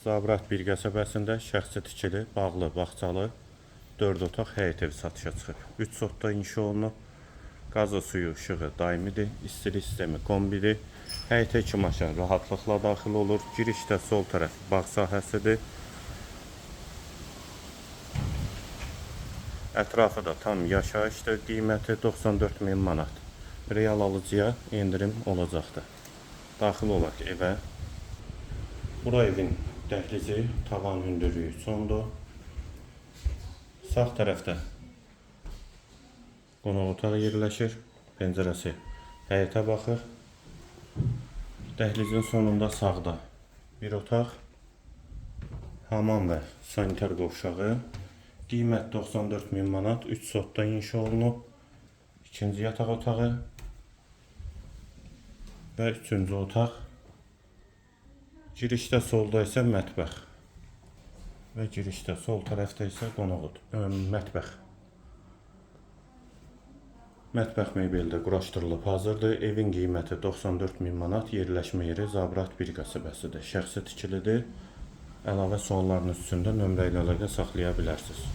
Zabrat bir qəsəbəsində şəxsi tikili, bağlı, bağçalı 4 otaq həyət evi satışa çıxıb. 3 sotda inşa olunub. Qazı, suyu, işığı daimidir. İstilik sistemi kombidir. Həyətə 2 maşın rahatlıqla daxil olur. Girişdə sol tərəf bağ sahəsidir. Ətrafı da tam yaşayışdır. Qiyməti 94 min manat. Real alıcıya endirim olacaqdır. Daxil olaq evə. Bura evin dəhlizi, tavan hündürlüyü sondur. Sağ tərəfdə qonaq otağı yerləşir. Pəncərəsi həyətə baxır. Dəhlizin sonunda sağda bir otaq, hamam və sanitar qovşağı. Qiymət 94 min manat, 3 sotda inşa olunub. İkinci yataq otağı və üçüncü otaq. Girişdə solda isə mətbəx və girişdə sol tərəfdə isə mətbəx. Mətbəx mebeli də quraşdırılıb hazırdır. Evin qiyməti 94 min manat, yerləşmə yeri Zabrat bir qəsəbəsidir. Şəxsi tikilidir. Əlavə suallarınız üçün də nömrə ilə əlaqə saxlaya bilərsiniz.